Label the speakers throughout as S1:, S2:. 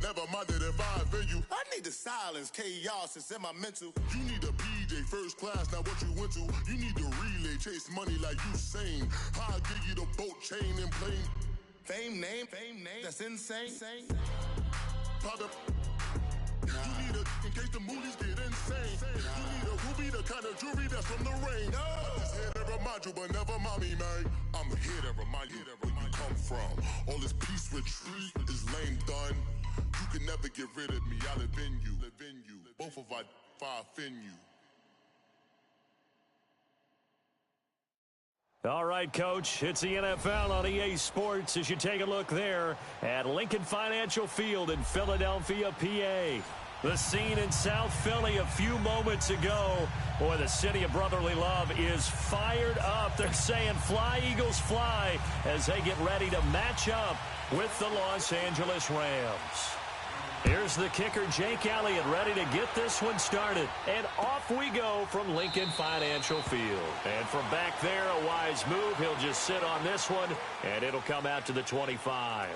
S1: never minded if I offend you. I need the silence, chaos, it's in my mental. You need a PJ first class, not what you went to. You need to relay, chase money like you sane. I'll give you the boat chain and plane. Fame name, that's insane. Powder. You need a, in case the movies get insane. You need a ruby, the kind of jewelry that's from the rain. I'm just here to remind you, but never mind me, man. I'm here to remind you where you come from. All this peace retreat is lame done. You can never get rid of me, I live in you. Both of I offend you.
S2: All right, Coach, it's the NFL on EA Sports as you take a look there at Lincoln Financial Field in Philadelphia, PA. The scene in South Philly a few moments ago. Boy, the city of brotherly love is fired up. They're saying fly, Eagles, fly as they get ready to match up with the Los Angeles Rams. Here's the kicker, Jake Elliott, ready to get this one started. And off we go from Lincoln Financial Field. And from back there, a wise move. He'll just sit on this one, and it'll come out to the 25.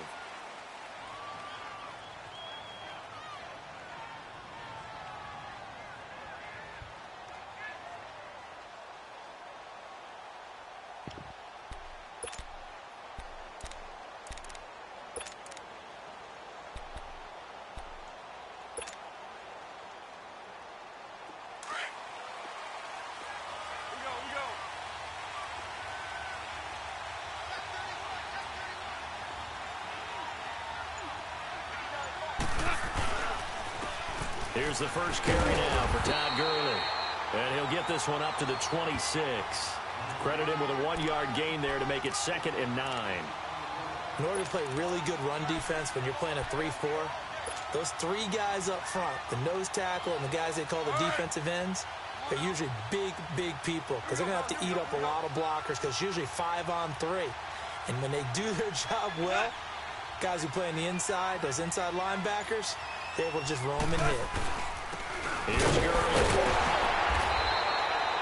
S2: Here's the first carry now for Todd Gurley. And he'll get this one up to the 26. Credit him with a 1-yard gain there to make it 2nd and 9.
S3: In order to play really good run defense when you're playing a 3-4, those three guys up front, the nose tackle and the guys they call the defensive ends, they're usually big people because they're going to have to eat up a lot of blockers because it's usually 5-on-3. And when they do their job well, guys who play on the inside, those inside linebackers, they're able to just roam and hit.
S2: Here's Gurley.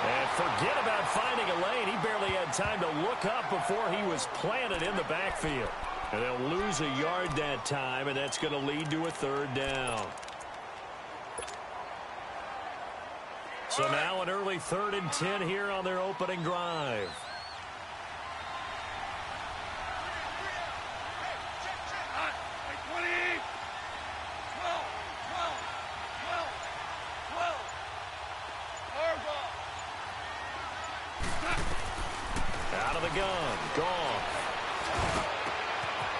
S2: And forget about finding a lane. He barely had time to look up before he was planted in the backfield. And they'll lose a yard that time, and that's going to lead to a 3rd down. So now an early 3rd and 10 here on their opening drive.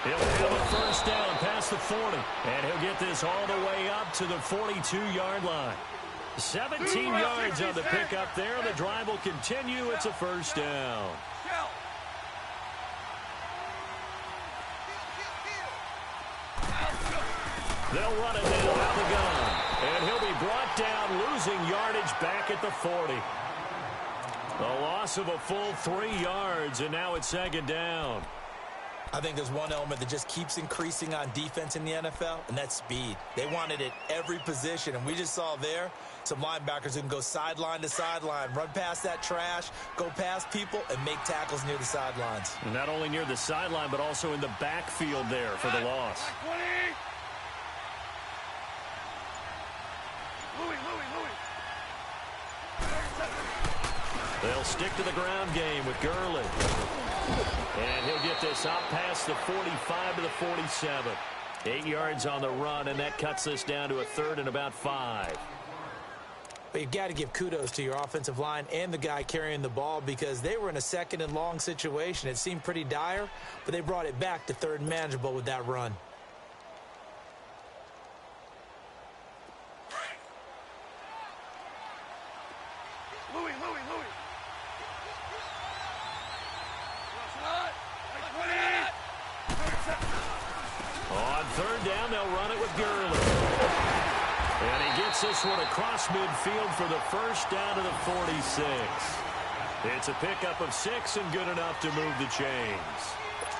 S2: He'll have a 1st down past the 40, and he'll get this all the way up to the 42-yard line. 17 yards on the pickup there. The drive will continue. It's a 1st down. They'll run it now out of the gun, and he'll be brought down, losing yardage back at the 40. A loss of a full 3 yards, and now it's 2nd down.
S3: I think there's one element that just keeps increasing on defense in the NFL, and that's speed. They want it at every position, and we just saw there some linebackers who can go sideline to sideline, run past that trash, go past people, and make tackles near the sidelines.
S2: And not only near the sideline, but also in the backfield there for the loss. They'll stick to the ground game with Gurley. And he'll get this out past the 45 to the 47. 8 yards on the run, and that cuts this down to a 3rd and about 5.
S3: But you've got to give kudos to your offensive line and the guy carrying the ball because they were in a 2nd and long situation. It seemed pretty dire, but they brought it back to 3rd and manageable with that run.
S2: This one across midfield for the 1st down to the 46. It's a pickup of 6 and good enough to move the chains.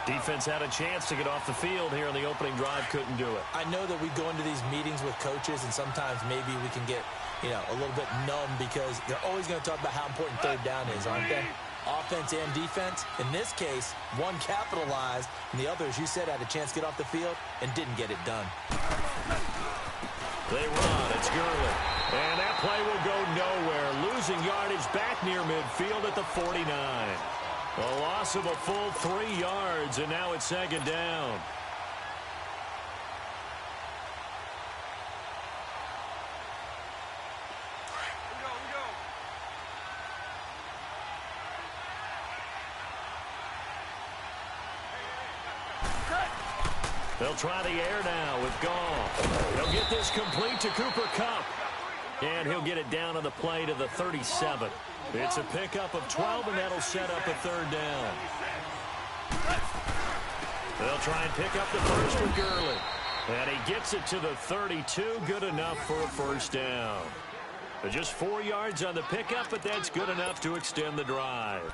S2: Defense had a chance to get off the field here on the opening drive, couldn't do it.
S3: I know that we go into these meetings with coaches, and sometimes maybe we can get, a little bit numb because they're always going to talk about how important 3rd down is, aren't they? offense and defense. In this case, one capitalized, and the other, as you said, had a chance to get off the field and didn't get it done.
S2: They run. It's Gurley. And that play will go nowhere. Losing yardage back near midfield at the 49. A loss of a full 3 yards, and now it's second down. They'll try the air now with Gall. They'll get this complete to Cooper Kupp. And he'll get it down on the play to the 37. It's a pickup of 12, and that'll set up a third down. They'll try and pick up the first with Gurley. And he gets it to the 32. Good enough for a first down. Just 4 yards on the pickup, but that's good enough to extend the drive.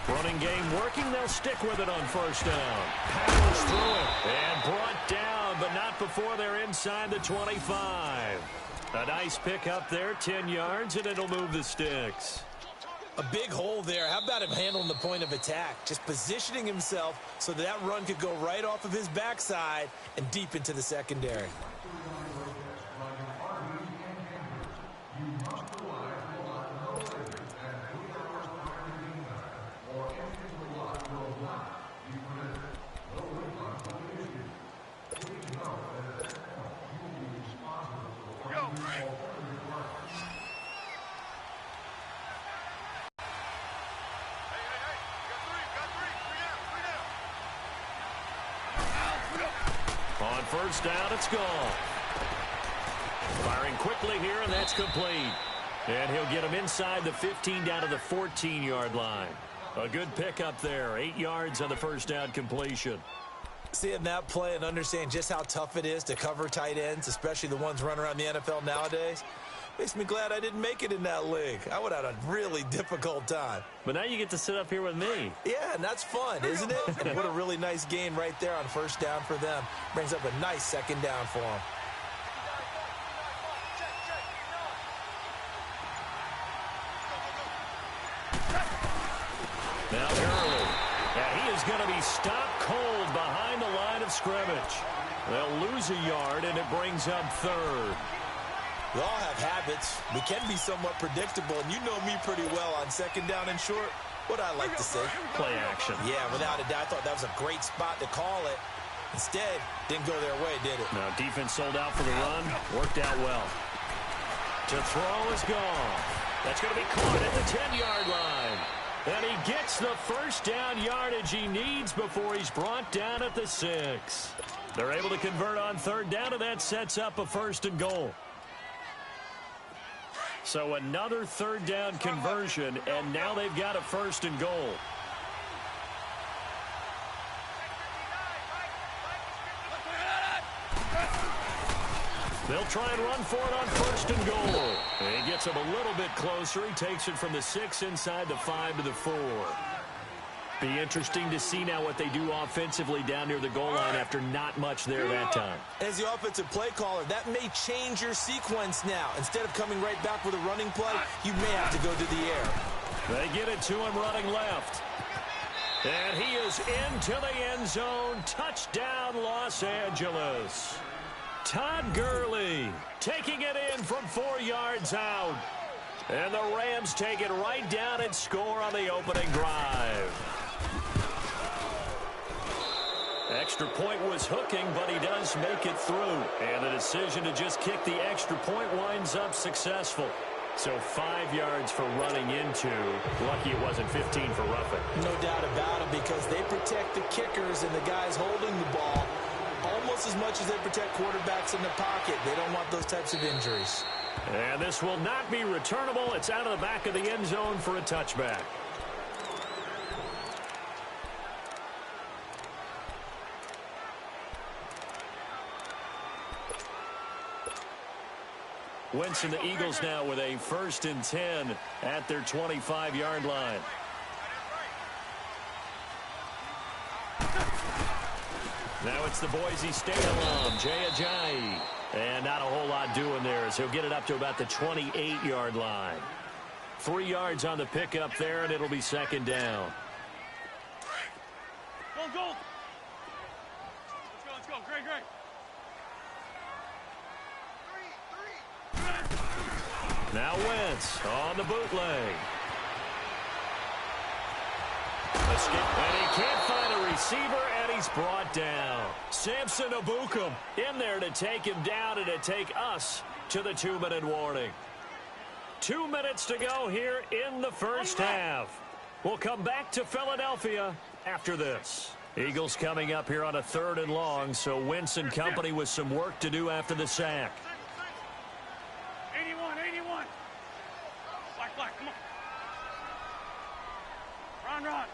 S2: Running game working. They'll stick with it on first down. Powers through it and brought down, but not before they're inside the 25. A nice pickup there, 10 yards, and it'll move the sticks.
S3: A big hole there. How about him handling the point of attack? Just positioning himself so that run could go right off of his backside and deep into the secondary.
S2: On first down, it's gone. Firing quickly here, and that's complete. And he'll get him inside the 15 down to the 14-yard line. A good pickup there. 8 yards on the first down completion.
S3: Seeing that play and understanding just how tough it is to cover tight ends, especially the ones running around the NFL nowadays, makes me glad I didn't make it in that league. I would have had a really difficult time.
S2: But now you get to sit up here with me.
S3: Yeah, and that's fun, isn't it? And what a really nice gain right there on first down for them. Brings up a nice second down for them.
S2: Now Gurley. And he is going to be stopped cold behind the line of scrimmage. They'll lose a yard, and it brings up third.
S3: We all have habits. We can be somewhat predictable, and you know me pretty well on second down and short. What I like to say.
S2: Play action.
S3: Yeah, without a doubt. I thought that was a great spot to call it. Instead, didn't go their way, did it?
S2: Now, defense sold out for the run. Worked out well. To throw is gone. That's going to be caught at the 10-yard line. And he gets the first down yardage he needs before he's brought down at the 6. They're able to convert on third down, and that sets up a first and goal. So another third down conversion, and now they've got a first and goal. They'll try and run for it on first and goal. And he gets him a little bit closer. He takes it from the 6 inside the 5 to the 4. Be interesting to see now what they do offensively down near the goal line after not much there that time.
S3: As the offensive play caller, that may change your sequence now. Instead of coming right back with a running play, you may have to go to the air.
S2: They get it to him running left. And he is into the end zone. Touchdown, Los Angeles. Todd Gurley taking it in from 4 yards out. And the Rams take it right down and score on the opening drive. Extra point was hooking, but he does make it through. And the decision to just kick the extra point winds up successful. So 5 yards for running into. Lucky it wasn't 15 for roughing.
S3: No doubt about it, because they protect the kickers and the guys holding the ball almost as much as they protect quarterbacks in the pocket. They don't want those types of injuries.
S2: And this will not be returnable. It's out of the back of the end zone for a touchback. Winston, the Eagles now with a 1st and 10 at their 25-yard line. Now it's the Boise State alum, Jay Ajayi. And not a whole lot doing there as he'll get it up to about the 28-yard line. 3 yards on the pickup there, and it'll be 2nd down.
S4: Go. Let's go. Great.
S2: Now Wentz on the bootleg. And he can't find a receiver, and he's brought down. Samson Abukum in there to take him down and to take us to the 2-minute warning. 2 minutes to go here in the first half. We'll come back to Philadelphia after this. Eagles coming up here on a 3rd and long, so Wentz and company with some work to do after the sack.
S4: 81. Black, come on. Run.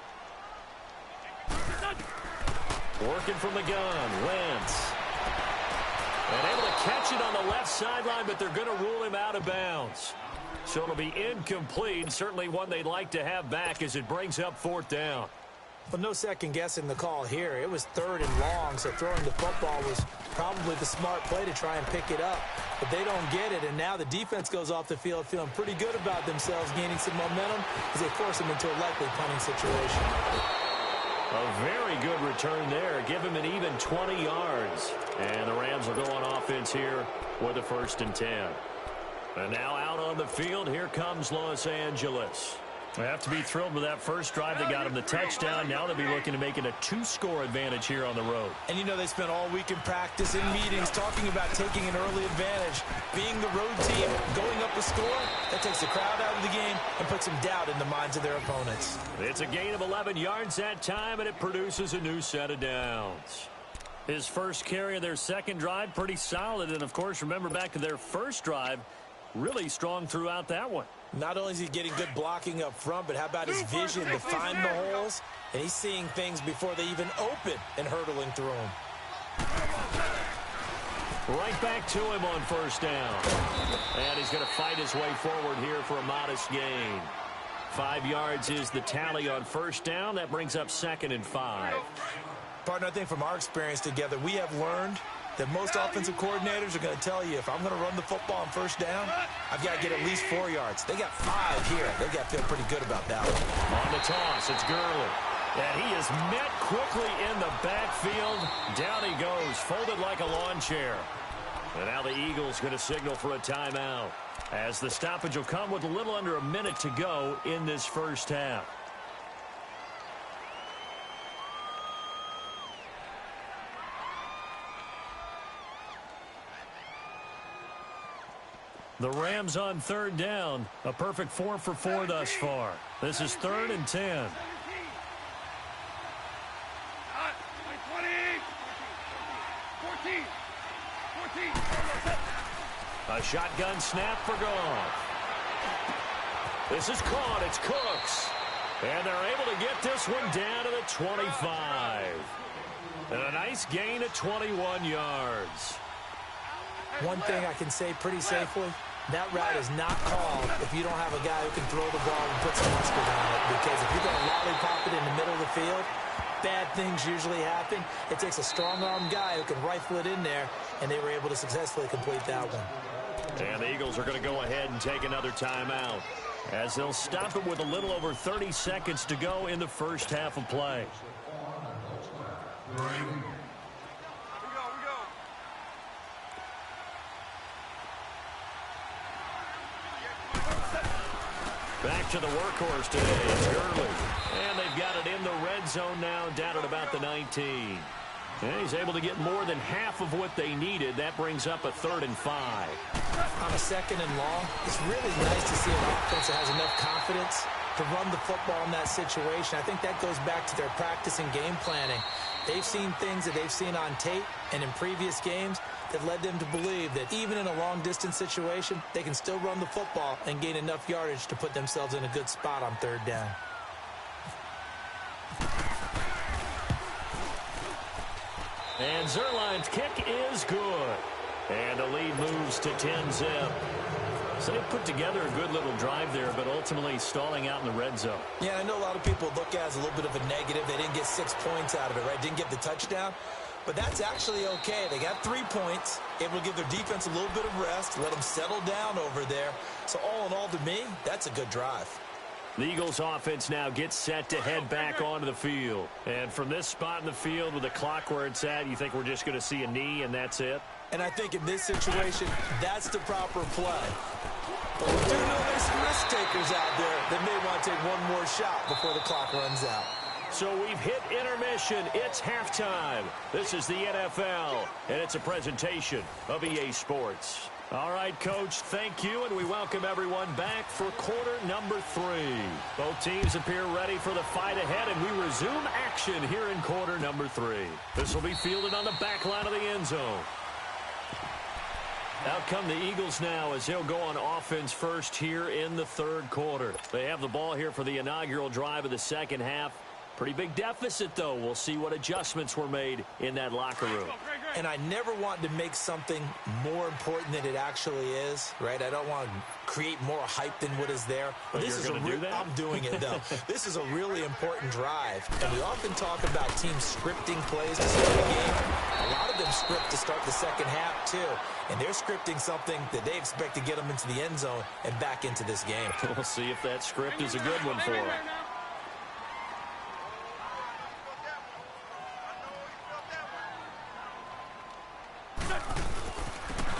S2: Working from the gun, Wentz. And able to catch it on the left sideline, but they're going to rule him out of bounds. So it'll be incomplete, certainly one they'd like to have back as it brings up 4th down.
S3: Well, no second guessing the call here. It was 3rd and long, so throwing the football was probably the smart play to try and pick it up. But they don't get it, and now the defense goes off the field feeling pretty good about themselves, gaining some momentum as they force them into a likely punting situation.
S2: A very good return there. Give him an even 20 yards. And the Rams will go on offense here with a 1st and 10. And now out on the field, here comes Los Angeles. We have to be thrilled with that first drive that got them the touchdown. Now they'll be looking to make it a 2-score advantage here on the road.
S3: And you know they spent all week in practice and meetings talking about taking an early advantage. Being the road team, going up a score, that takes the crowd out of the game and puts some doubt in the minds of their opponents.
S2: It's a gain of 11 yards that time, and it produces a new set of downs. His first carry of their second drive, pretty solid. And, of course, remember back to their first drive, really strong throughout that one.
S3: Not only is he getting good blocking up front, but how about his vision to find the holes? And he's seeing things before they even open and hurtling through them.
S2: Right back to him on 1st down. And he's going to fight his way forward here for a modest gain. 5 yards is the tally on 1st down. That brings up 2nd and 5.
S3: Partner, I think from our experience together, we have learned that most offensive coordinators are going to tell you, if I'm going to run the football on 1st down, I've got to get at least 4 yards. They got 5 here. They got to feel pretty good about that one.
S2: On the toss, it's Gurley. And he is met quickly in the backfield. Down he goes, folded like a lawn chair. And now the Eagles going to signal for a timeout, as the stoppage will come with a little under a minute to go in this first half. The Rams on 3rd down. A perfect 4 for 4 thus far. This is 3rd and 10.
S4: 14.
S2: A shotgun snap for Goff. This is caught. It's Cooks. And they're able to get this one down to the 25. And a nice gain of 21 yards.
S3: One thing I can say pretty safely, that route is not called if you don't have a guy who can throw the ball and put some mustard on it. Because if you're going to lollipop it in the middle of the field, bad things usually happen. It takes a strong-armed guy who can rifle it in there, and they were able to successfully complete that one.
S2: And the Eagles are going to go ahead and take another timeout, as they'll stop it with a little over 30 seconds to go in the first half of play. Back to the workhorse today, it's Gurley. And they've got it in the red zone now, down at about the 19. And he's able to get more than half of what they needed. That brings up a 3rd and 5.
S3: On a 2nd and long, it's really nice to see an offense that has enough confidence to run the football in that situation. I think that goes back to their practice and game planning. They've seen things that they've seen on tape and in previous games that led them to believe that even in a long-distance situation, they can still run the football and gain enough yardage to put themselves in a good spot on 3rd down.
S2: And Zerline's kick is good. And the lead moves to 10-zip. So they put together a good little drive there, but ultimately stalling out in the red zone.
S3: Yeah, I know a lot of people look at it as a little bit of a negative. They didn't get 6 points out of it, right? Didn't get the touchdown. But that's actually okay. They got 3 points, able to give their defense a little bit of rest, let them settle down over there. So all in all, to me, that's a good drive.
S2: The Eagles offense now gets set to head back onto the field. And from this spot in the field with the clock where it's at, you think we're just going to see a knee and that's it?
S3: And I think in this situation, that's the proper play. But we do know there's some risk takers out there that may want to take one more shot before the clock runs out.
S2: So we've hit intermission. It's halftime. This is the NFL, and it's a presentation of EA Sports. All right, Coach, thank you, and we welcome everyone back for quarter number 3. Both teams appear ready for the fight ahead, and we resume action here in quarter number 3. This will be fielded on the back line of the end zone. Out come the Eagles now as they'll go on offense first here in the third quarter. They have the ball here for the inaugural drive of the second half. Pretty big deficit, though. We'll see what adjustments were made in that locker room.
S3: And I never want to make something more important than it actually is, right? I don't want to create more hype than what is there.
S2: But this is do that?
S3: I'm doing it, though. This is a really important drive. And we often talk about teams scripting plays to start the game. A lot of them script to start the second half, too. And they're scripting something that they expect to get them into the end zone and back into this game.
S2: We'll see if that script is a good one for them.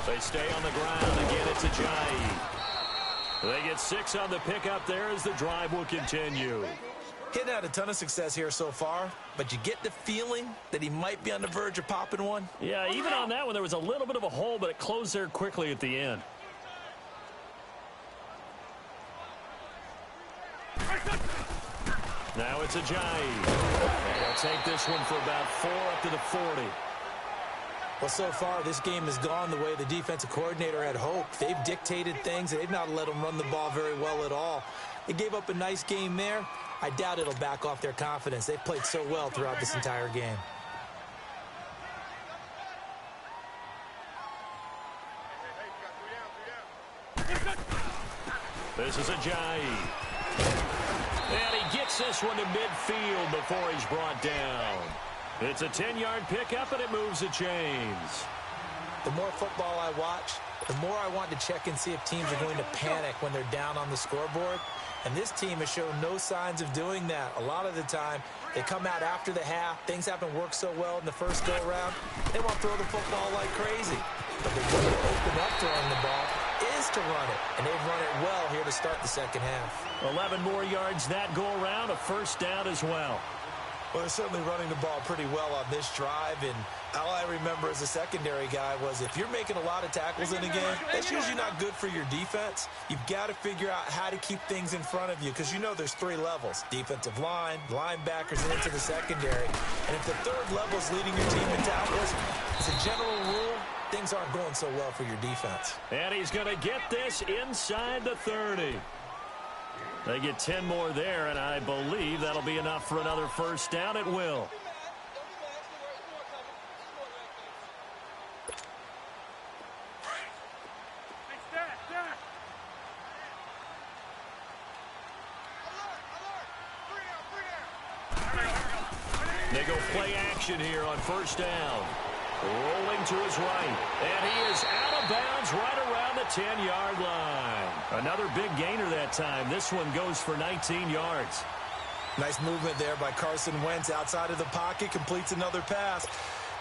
S2: They stay on the ground. Again, it's Ajayi. They get 6 on the pickup there as the drive will continue.
S3: He's had a ton of success here so far, but you get the feeling that he might be on the verge of popping one.
S2: Yeah, even on that one, there was a little bit of a hole, but it closed there quickly at the end. Now it's Ajayi. They'll take this one for about 4 up to the 40.
S3: Well, so far, this game has gone the way the defensive coordinator had hoped. They've dictated things. They've not let them run the ball very well at all. They gave up a nice game there. I doubt it'll back off their confidence. They've played so well throughout this entire game.
S2: This is Ajayi. And he gets this one to midfield before he's brought down. It's a 10-yard pickup, and it moves the chains.
S3: The more football I watch, the more I want to check and see if teams are going to panic when they're down on the scoreboard. And this team has shown no signs of doing that. A lot of the time, they come out after the half. Things haven't worked so well in the first go-around. They want to throw the football like crazy. But the way to open up throwing the ball is to run it. And they've run it well here to start the second half.
S2: 11 more yards that go-around, a first down as well.
S3: Well, they're certainly running the ball pretty well on this drive, and all I remember as a secondary guy was if you're making a lot of tackles in a game, that's usually not good for your defense. You've got to figure out how to keep things in front of you because you know there's 3 levels, defensive line, linebackers, and into the secondary. And if the third level is leading your team in tackles, as a general rule, things aren't going so well for your defense.
S2: And he's going to get this inside the 30. They get 10 more there, and I believe that'll be enough for another first down. It will. They go play action here on first down. Rolling to his right, and he is out of bounds right around the 10-yard line. Another big gainer that time. This one goes for 19 yards.
S3: Nice movement there by Carson Wentz outside of the pocket, completes another pass.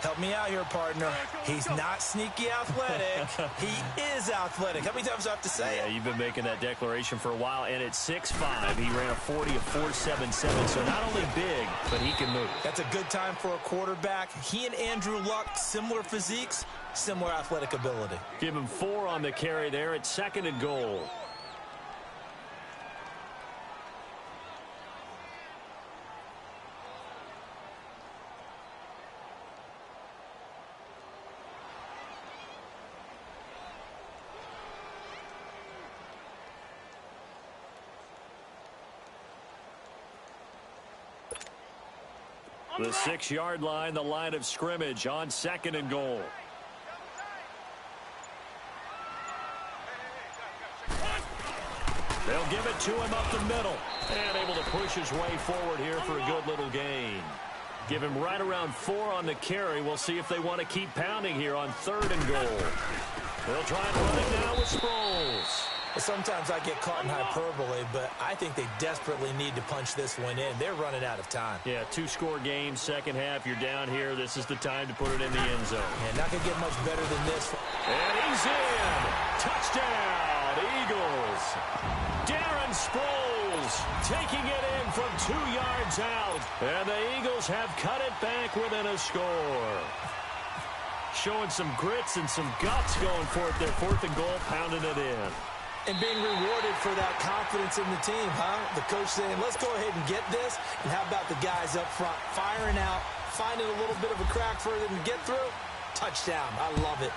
S3: Help me out here, partner. He's not sneaky athletic. He is athletic. How many times do I have to say it?
S2: Yeah, you've been making that declaration for a while, and at 6'5", he ran a 40 of 4.77, so not only big, but he can move.
S3: That's a good time for a quarterback. He and Andrew Luck, similar physiques, similar athletic ability.
S2: Give him 4 on the carry there at 2nd and goal. The 6-yard line, the line of scrimmage on 2nd and goal. They'll give it to him up the middle. And able to push his way forward here for a good little gain. Give him right around 4 on the carry. We'll see if they want to keep pounding here on 3rd and goal. They'll try and run it now with Sproles.
S3: Sometimes I get caught in hyperbole, but I think they desperately need to punch this one in. They're running out of time.
S2: Yeah, 2-score game, second half. You're down here. This is the time to put it in the end zone.
S3: And not going to get much better than this.
S2: And he's in. Touchdown, Eagles. Darren Sproles taking it in from 2 yards out. And the Eagles have cut it back within a score. Showing some grits and some guts going for it there. 4th and goal, pounding it in.
S3: And being rewarded for that confidence in the team, huh? The coach saying, let's go ahead and get this. And how about the guys up front firing out, finding a little bit of a crack for them to get through? Touchdown. I love it.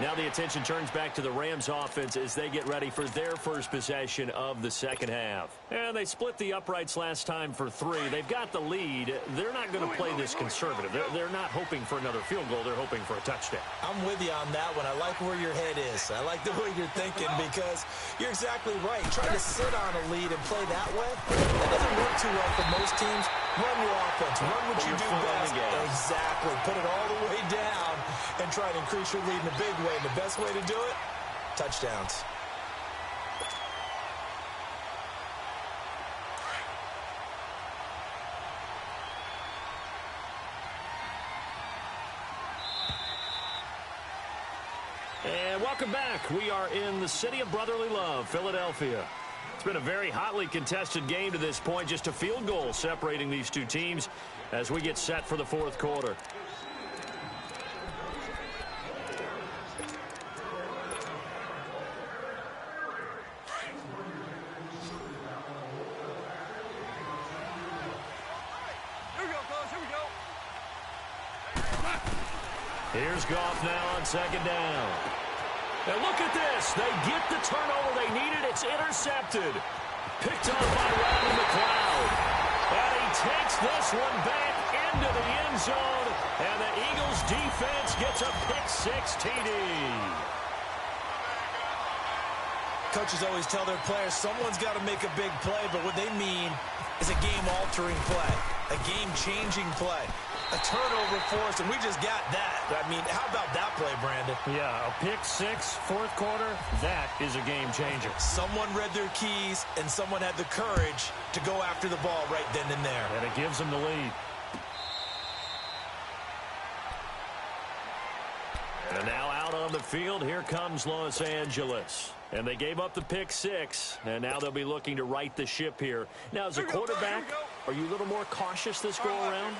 S2: Now the attention turns back to the Rams offense as they get ready for their first possession of the second half. And they split the uprights last time for 3. They've got the lead. They're not going to play this conservative. They're not hoping for another field goal. They're hoping for a touchdown.
S3: I'm with you on that one. I like where your head is. I like the way you're thinking because you're exactly right. Trying to sit on a lead and play that way, that doesn't work too well for most teams. Run your offense. Run what you do best. Exactly. Put it all the way down and try to increase your lead in a big way. And the best way to do it, touchdowns.
S2: And welcome back. We are in the city of brotherly love, Philadelphia. It's been a very hotly contested game to this point. Just a field goal separating these two teams as we get set for the 4th quarter. Here's Goff now on 2nd down. And look at this. They get the turnover they needed. It's intercepted. Picked off by Rodney McLeod. And he takes this one back into the end zone. And the Eagles defense gets a pick-6 TD.
S3: Coaches always tell their players someone's got to make a big play, but what they mean is a game-altering play, a game-changing play. A turnover force, and we just got that. I mean, how about that play, Brandon?
S2: Yeah, a pick-6, 4th quarter, that is a game changer.
S3: Someone read their keys, and someone had the courage to go after the ball right then and there.
S2: And it gives them the lead. And now out on the field, here comes Los Angeles. And they gave up the pick-6, and now they'll be looking to right the ship here. Now, as a quarterback, are you a little more cautious this go-around?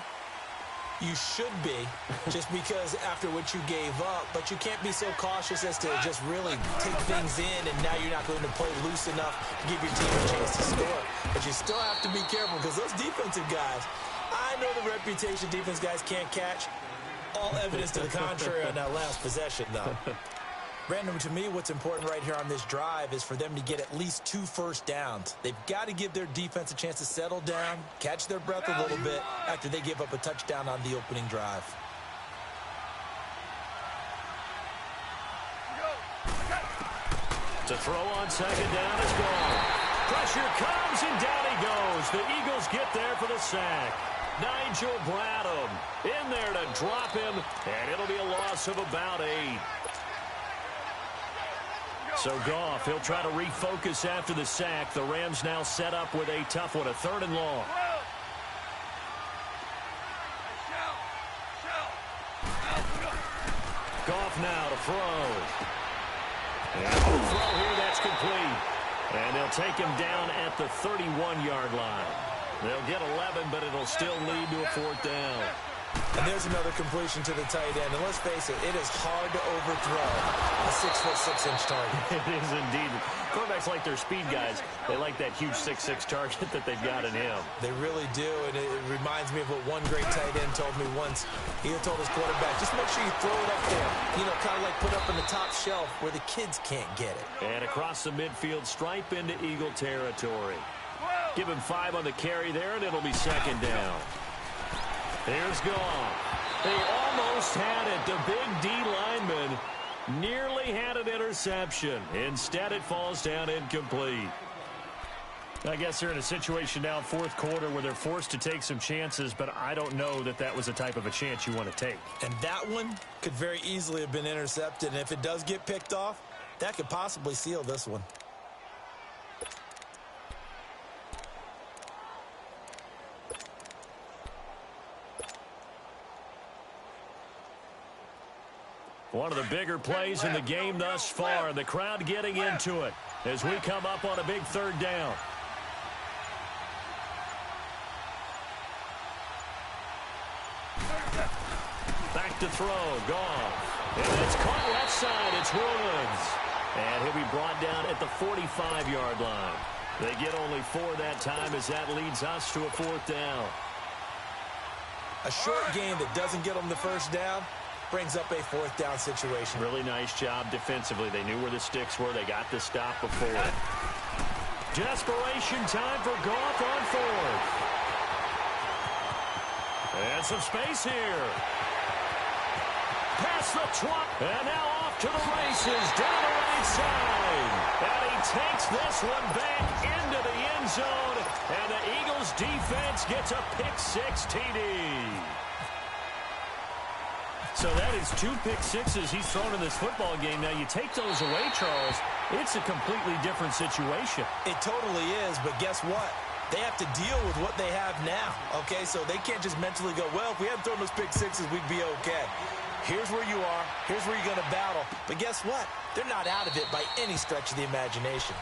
S3: You should be, just because after what you gave up, but you can't be so cautious as to just really take things in, and now you're not going to play loose enough to give your team a chance to score. But you still have to be careful because those defensive guys, I know the reputation defense guys can't catch. All evidence to the contrary on that last possession, though. Brandon, to me, what's important right here on this drive is for them to get at least 2 first downs. They've got to give their defense a chance to settle down, catch their breath a little bit after they give up a touchdown on the opening drive.
S2: To throw on 2nd down is gone. Pressure comes, and down he goes. The Eagles get there for the sack. Nigel Bradham in there to drop him, and it'll be a loss of about 8. So Goff, he'll try to refocus after the sack. The Rams now set up with a tough one, a 3rd and long. Goff now to throw. And the throw here, that's complete. And they'll take him down at the 31-yard line. They'll get 11, but it'll still lead to a 4th down.
S3: And there's another completion to the tight end. And let's face it, it is hard to overthrow a 6'6" target.
S2: It is indeed. Quarterbacks like their speed guys. They like that huge 6'6" target that they've got in him.
S3: They really do, and it reminds me of what one great tight end told me once. He told his quarterback, just make sure you throw it up there. You know, kind of like put up on the top shelf where the kids can't get it.
S2: And across the midfield, stripe into Eagle territory. Give him 5 on the carry there, and it'll be 2nd down. Here's Goff. They almost had it. The big D lineman nearly had an interception. Instead, it falls down incomplete. I guess they're in a situation now, fourth quarter, where they're forced to take some chances, but I don't know that that was the type of a chance you want to take.
S3: And that one could very easily have been intercepted, and if it does get picked off, that could possibly seal this one.
S2: One of the bigger plays in the game thus far, and the crowd getting into it as we come up on a big third down. Back to throw, Goff. And it's caught left side, it's Woods. And he'll be brought down at the 45-yard line. They get only 4 that time as that leads us to a fourth down.
S3: A short game that doesn't get them the first down brings up a fourth down situation.
S2: Really nice job defensively. They knew where the sticks were. They got the stop before. Desperation time for Goff on fourth. And some space here. Past the 20. And now off to the races down the right side. And he takes this one back into the end zone. And the Eagles defense gets a pick-6 TD. So that is 2 pick-6s he's thrown in this football game. Now, you take those away, Charles, it's a completely different situation.
S3: It totally is, but guess what? They have to deal with what they have now, okay? So they can't just mentally go, well, if we hadn't thrown those pick-6s, we'd be okay. Here's where you are. Here's where you're going to battle. But guess what? They're not out of it by any stretch of the imagination.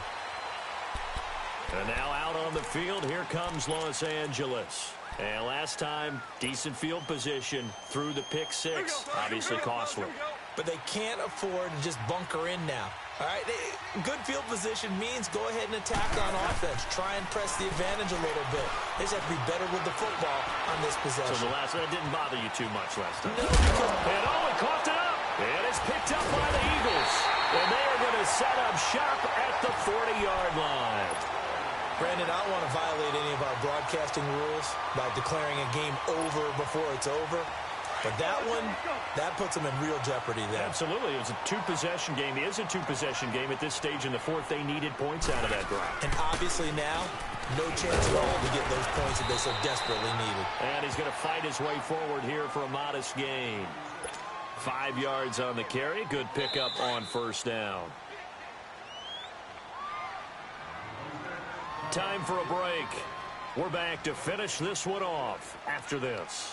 S2: And now out on the field, here comes Los Angeles. And last time, decent field position through the pick-6. Obviously costly.
S3: But they can't afford to just bunker in now. All right, good field position means go ahead and attack on offense. Try and press the advantage a little bit. They just have to be better with the football on this possession.
S2: So that didn't bother you too much last time.
S3: No, because...
S2: And he coughed it up. And it's picked up by the Eagles. And they are going to set up shop at the 40-yard line.
S3: Brandon, I don't want to violate any of our broadcasting rules by declaring a game over before it's over. But that one, that puts them in real jeopardy there.
S2: Absolutely. It was a 2-possession game. It is a 2-possession game at this stage in the fourth. They needed points out of that drive.
S3: And obviously now, no chance at all to get those points that they so desperately needed.
S2: And he's going to fight his way forward here for a modest gain. 5 yards on the carry. Good pickup on first down. Time for a break. We're back to finish this one off after this.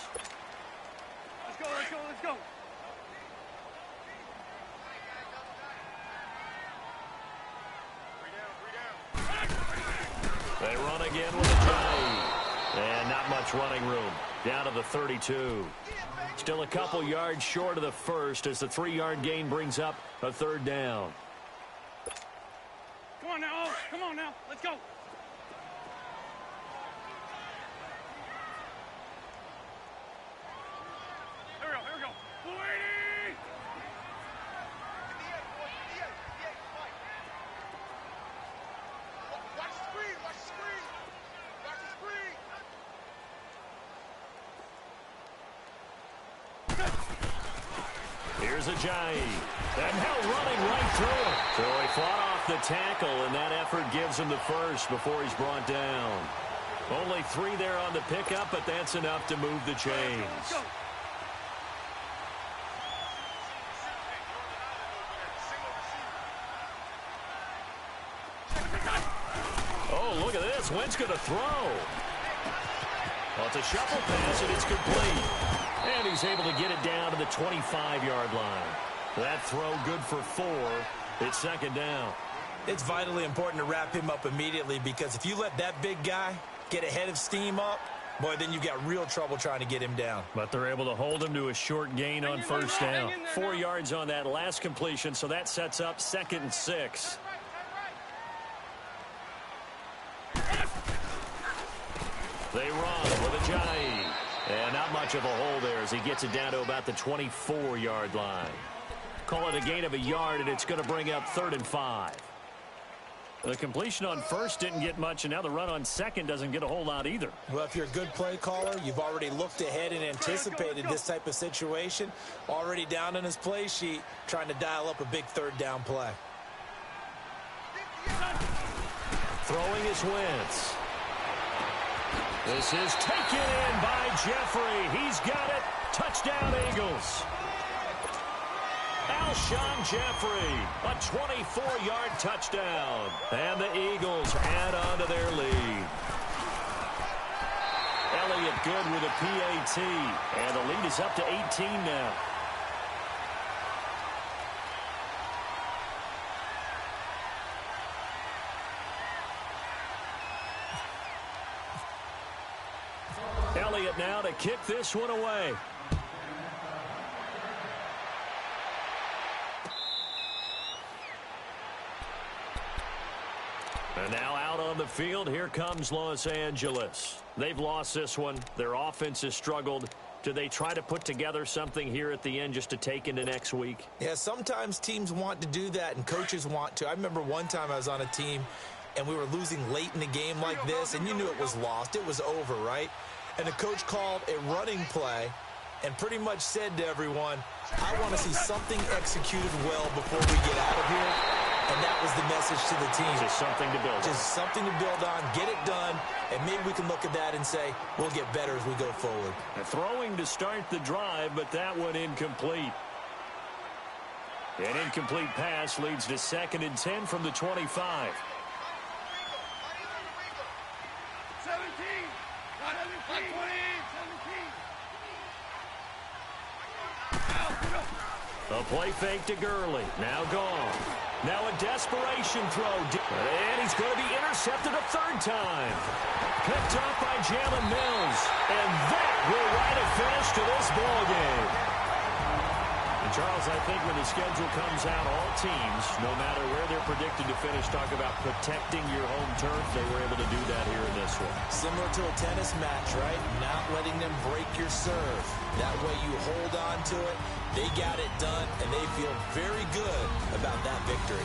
S4: Let's go, let's go, let's go.
S2: They run again with a drive. And not much running room. Down to the 32. Still a couple yards short of the first as the 3-yard gain brings up a third down.
S4: Come on now, come on now, let's go. Here we go. Waiting!
S1: Watch the screen, watch the screen. Watch the screen.
S2: Here's Ajayi. And now running right through it. So he fought off the tackle, and that effort gives him the first before he's brought down. Only 3 there on the pickup, but that's enough to move the chains. Oh, look at this. Wentz going to throw. Well, it's a shuffle pass, and it's complete. And he's able to get it down to the 25-yard line. That throw good for 4. It's second down.
S3: It's vitally important to wrap him up immediately because if you let that big guy get ahead of steam up, boy, then you've got real trouble trying to get him down.
S2: But they're able to hold him to a short gain on first down. 4 yards on that last completion, so that sets up 2nd and 6. They run with Ajayi. And not much of a hole there as he gets it down to about the 24-yard line. Call it a gain of a yard, and it's going to bring up 3rd and 5. The completion on first didn't get much, and now the run on second doesn't get a whole lot either.
S3: Well, if you're a good play caller, you've already looked ahead and anticipated this type of situation. Already down on his play sheet, trying to dial up a big third down play.
S2: Throwing is Wentz. This is taken in by Jeffrey. He's got it. Touchdown, Eagles. Alshon Jeffrey, a 24-yard touchdown. And the Eagles add on to their lead. Elliott good with a PAT. And the lead is up to 18 now. Elliott now to kick this one away. And now out on the field, here comes Los Angeles. They've lost this one. Their offense has struggled. Do they try to put together something here at the end just to take into next week?
S3: Yeah, sometimes teams want to do that and coaches want to. I remember one time I was on a team and we were losing late in the game like this, and you knew it was lost. It was over, right? And the coach called a running play and pretty much said to everyone, I want to see something executed well before we get out of here. And that was the message to the team.
S2: Just something to build on.
S3: Just something to build on, get it done, and maybe we can look at that and say, we'll get better as we go forward.
S2: Throwing to start the drive, but that one incomplete. An incomplete pass leads to 2nd and 10 from the 25.
S4: 17. Not 17. 17.
S2: A play fake to Gurley. Now gone. Now a desperation throw. And he's going to be intercepted a third time. Picked up by Jalen Mills. And that will write a finish to this ball game. And Charles, I think when the schedule comes out, all teams, no matter where they're predicted to finish, talk about protecting your home turf. They were able to do that here in this one.
S3: Similar to a tennis match, right? Not letting them break your serve. That way you hold on to it. They got it done, and they feel very good about that victory.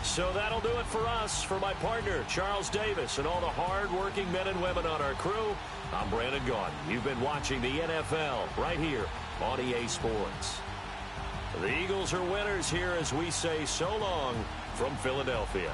S2: So that'll do it for us. For my partner, Charles Davis, and all the hard-working men and women on our crew, I'm Brandon Gaudin. You've been watching the NFL right here on EA Sports. The Eagles are winners here as we say so long from Philadelphia.